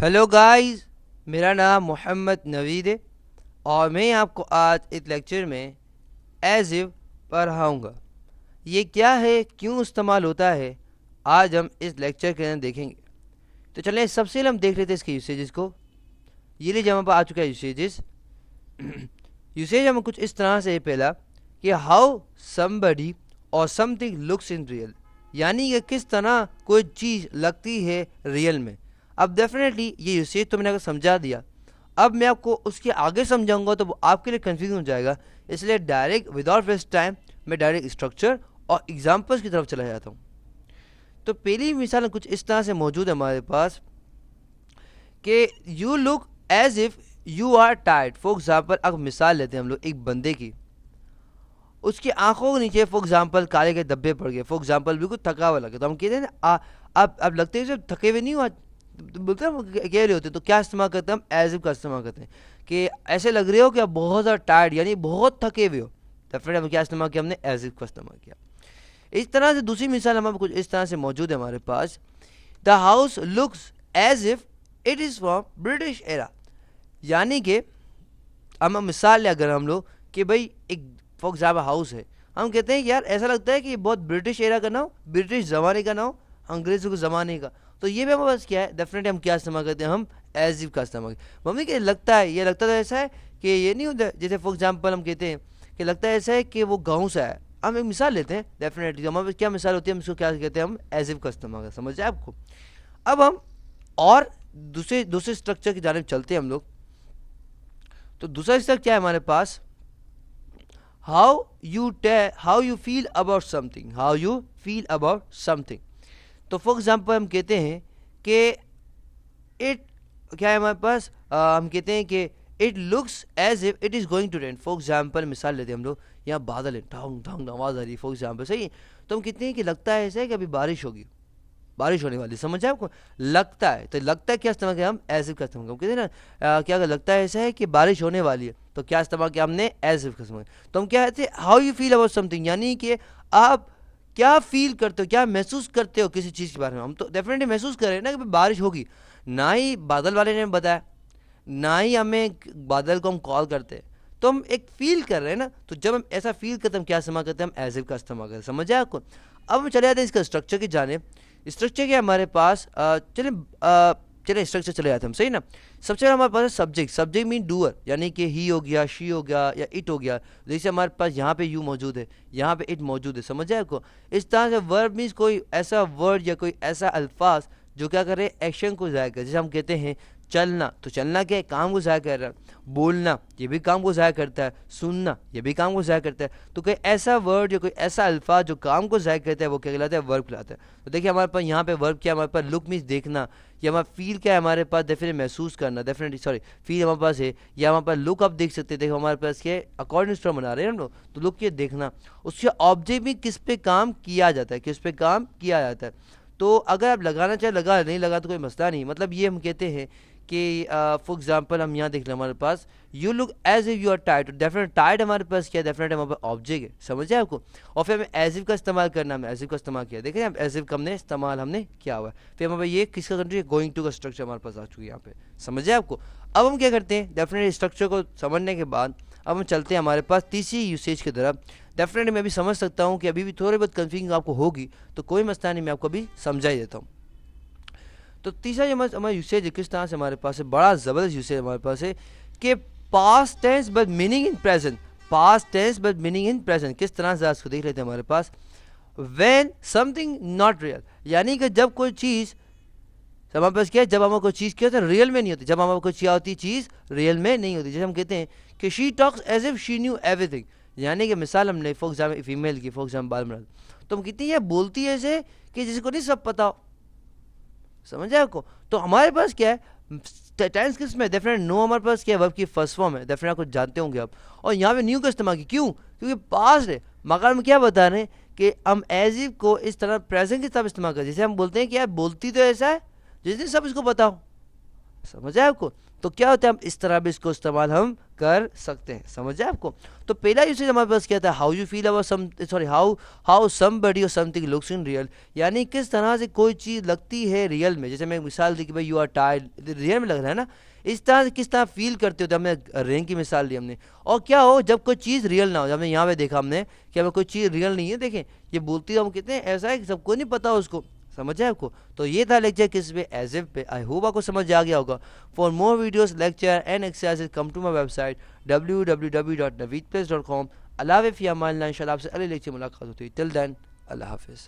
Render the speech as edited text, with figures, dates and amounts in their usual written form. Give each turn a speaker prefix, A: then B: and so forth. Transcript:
A: Hello guys, मेरा नाम मोहम्मद नवीद है और मैं आपको आज इस लेक्चर में एज इफ पढ़ाऊँगा। ये क्या है, क्यों इस्तेमाल होता है, आज हम इस लेक्चर के अंदर देखेंगे। तो चलें, सबसे पहले हम देख लेते हैं इसके यूसेजेस को। ये लीजिए हमारे पास आ चुका है यूसेजेस। यूसेज हमें कुछ इस तरह से है। पहला कि how somebody or something looks in real, यानी कि किस तरह कोई चीज़ लगती है रियल में। अब डेफिनेटली ये यूसेज तो मैंने अगर समझा दिया, अब मैं आपको उसके आगे समझाऊंगा तो वो आपके लिए कंफ्यूजन हो जाएगा। इसलिए डायरेक्ट विदाउट वेस्ट टाइम मैं डायरेक्ट स्ट्रक्चर और एग्जांपल्स की तरफ चला जाता हूँ। तो पहली मिसाल कुछ इस तरह से मौजूद है हमारे पास कि you look as if you are tired. For example अब मिसाल लेते हैं हम लोग एक बंदे की, उसकी आंखों के नीचे फॉर एग्जाम्पल काले के धब्बे पड़ गए। फॉर एग्जाम्पल बिल्कुल थका हुआ लगे तो हम कहते हैं ना अब लगते हैं जब थके हुए नहीं हुआ, तो बोलते हैं कह रहे होते हैं तो क्या इस्तेमाल करते हैं, हम एज इफ का इस्तेमाल करते हैं कि ऐसे लग रहे हो कि आप बहुत ज़्यादा टायर्ड यानी बहुत थके हुए हो। तो फिर हम क्या इस्तेमाल किया, हमने एज इफ का इस्तेमाल किया। इस तरह से दूसरी मिसाल हमारे कुछ इस तरह से मौजूद है हमारे पास। The house looks as if it is from British era, यानी कि हम मिसाल लें अगर हम लोग कि भाई एक फॉर एग्जाम्पल हाउस है, हम कहते हैं कि यार ऐसा लगता है कि बहुत ब्रिटिश एरा का ना हो, ब्रिटिश ज़माने का ना हो, अंग्रेज़ों के ज़माने का। तो ये भी हमारे पास क्या है, डेफिनेटली हम क्या इस्तेमाल करते हैं, हम एज इफ का इस्तेमाल करते हैं। मम्मी के लगता है, ये लगता तो ऐसा है कि ये नहीं होता, जैसे फॉर एग्जाम्पल हम कहते हैं कि लगता है ऐसा है कि वो गाँव से है। हम एक मिसाल लेते हैं, डेफिनेटली हमारे पास क्या मिसाल होती है, हम इसको क्या कहते हैं, हम एज इफ का इस्तेमाल करते हैं। समझ जाए आपको। अब हम और दूसरे दूसरे स्ट्रक्चर की जानिब चलते हैं हम लोग। तो दूसरा स्ट्रक्चर क्या है हमारे पास, how you feel about something, how you feel about something. तो फॉर एग्जाम्पल हम कहते हैं कि इट क्या है हमारे पास, हम कहते हैं कि it looks as if it is going to rain. For example मिसाल लेते हैं हम लोग, यहाँ बादल है, ढंग ढंग आवाज़ आ रही है फॉर एग्जाम्पल, सही है। तो हम कहते हैं कि लगता है ऐसा है कि अभी बारिश होगी, बारिश होने वाली। समझ आए आपको, लगता है तो लगता है क्या इस्तेमाल किया, हम एज इफ का इस्तेमाल किया। हम कहते हैं ना क्या अगर लगता है ऐसा है कि बारिश होने वाली है तो क्या इस्तेमाल किया, हमने एज इफ का इस्तेमाल किया। तो हम क्या कहते हैं, how you feel about something, यानी कि आप क्या फील करते हो, क्या महसूस करते हो किसी चीज़ के बारे में। हम तो डेफिनेटली महसूस कर रहे हैं ना कि बारिश होगी, ना ही बादल वाले ने बताया, ना ही हमें बादल को हम कॉल करते हैं, तो हम एक फील कर रहे हैं ना। तो जब हम ऐसा फील करते हैं हम क्या इस्तेमाल करते हैं, हम एज इफ का इस्तेमाल करते हैं। समझ आए आपको। अब हम चले जाते हैं इसका स्ट्रक्चर की जाने। स्ट्रक्चर क्या है हमारे पास, चले स्ट्रक्चर चले जाते हैं हम, सही ना। सबसे पहले हमारे पास है सब्जेक्ट। सब्जेक्ट मीन डूअर, यानी कि ही हो गया, शी हो गया या इट हो गया। जैसे हमारे पास यहाँ पे यू मौजूद है, यहाँ पे इट मौजूद है। समझ आए आपको। इस तरह से वर्ब मीन्स कोई ऐसा वर्ड या कोई ऐसा अल्फाज जो क्या करे, एक्शन को ज़ाहिर करे। जैसे हम कहते हैं चलना, तो चलना क्या है, काम को ज़ाहिर कर रहा है। बोलना, ये भी काम को ज़ाहिर करता है। सुनना, ये भी काम को ज़ाहिर करता है। तो कोई ऐसा वर्ड या कोई ऐसा अल्फाज जो काम को ज़ाहिर करता है वो क्या कहलाता है, वर्ब कहलाता है। तो देखिए हमारे पास यहाँ पे वर्ब क्या है, हमारे पास लुक मीन्स देखना, या हमारा फील क्या है, हमारे पास डेफिनेटली महसूस करना, डेफिनेटली सॉरी फील हमारे पास है। या हमारे पास लुक आप देख सकते हैं, देखो हमारे पास क्या है, अकॉर्डिंग टू बना रहे हैं हम लोग, तो लुक ये देखना। उसके ऑब्जेक्ट भी किस पे काम किया जाता है, किस पे काम किया जाता है। तो अगर आप लगाना चाहे लगा, नहीं लगा तो कोई मसला नहीं। मतलब ये हम कहते हैं कि फॉर एग्जाम्पल हम यहाँ देख लें हमारे पास you look as if you are tired. Definite tired हमारे पास क्या है, डेफिनेट हमारे पास ऑब्जेक्ट है। समझे आपको। और फिर हमें एज इफ का इस्तेमाल करना, हमने एज इफ का इस्तेमाल किया। देखिए हम एज इफ का हमने इस्तेमाल हमने किया हुआ है। फिर हमारे ये किसका कंट्री है, गोइंग टू का स्ट्रक्चर हमारे पास आ चुकी है यहाँ पे। समझे आपको। अब हम क्या करते हैं, डेफिनेट स्ट्रक्चर को समझने के बाद अब हम चलते हैं हमारे पास तीसरी यूसेज की तरफ। डेफिनेटली मैं भी समझ सकता हूँ कि अभी भी थोड़ी बहुत कन्फ्यूजन आपको होगी, तो कोई मसला नहीं, मैं आपको अभी समझा ही देता हूँ। तो तीसरा जो हमारा यूसेज किस तरह से हमारे पास है, बड़ा ज़बरदस्त यूसेज हमारे पास है कि past tense but meaning in present. Past tense but meaning in present किस तरह से इसको देख लेते हैं हमारे पास। व्हेन समथिंग नॉट रियल, यानी कि जब कोई चीज़ हमारे पास क्या है, जब हमारे कोई चीज़ क्या होता है, रियल में नहीं होती। जब हमारे कोई क्या होती चीज़ रियल में नहीं होती। जैसे हम कहते हैं कि she talks as if she knew everything, यानी कि मिसाल हमने फॉर एग्जाम्पल फीमेल की, फॉर एग्जाम्पल बाल मर्द, तो हम कहते हैं ये बोलती है ऐसे कि जिसको नहीं सब पता हो। समझ आए आपको। तो हमारे पास क्या है, टेंस किस में, डेफिनेट नो हमारे पास क्या है, वर्ब की फर्स्ट फॉर्म है। डेफिनेट कुछ जानते होंगे आप। और यहाँ पे न्यू का इस्तेमाल किया, क्यों, क्योंकि पास्ट है। मगर हम क्या बता रहे हैं कि हम एज इफ को इस तरह प्रेजेंट के साथ इस्तेमाल करें। जैसे हम बोलते हैं कि यार बोलती तो ऐसा है जिस दिन सब इसको बताओ। समझ आए आपको? तो क्या होता है, हम इस तरह भी इसको इस्तेमाल हम कर सकते हैं। समझ आए आपको? तो पहला यूसेज हमारे पास क्या था, how you feel about some, sorry how somebody or something looks in real, यानी किस तरह से कोई चीज़ लगती है रियल में। जैसे मैं एक मिसाल दी कि भाई यू आर टायर्ड, रियल में लग रहा है ना, इस तरह से किस तरह फील करते हो। तो हमने रेन की मिसाल दी हमने। और क्या हो जब कोई चीज़ रियल ना हो, जब हमने यहाँ पे देखा हमने कि हमें कोई चीज़ रियल नहीं है, देखें ये बोलती है, हम कहते हैं ऐसा है कि सबको नहीं पता उसको। समझ है आपको? तो ये था लेक्चर किस पे, एज इफ पे। आई होप आपको समझ आ गया होगा। For more videos, lecture and exercises come to my website www.naveedplace.com। अल्लाह हाफ़िज़, फ़ी अमान अल्लाह। इंशाल्लाह आपसे अगले लेक्चर मुलाकात होती है। टिल देन, अल्लाह हाफ़िज़।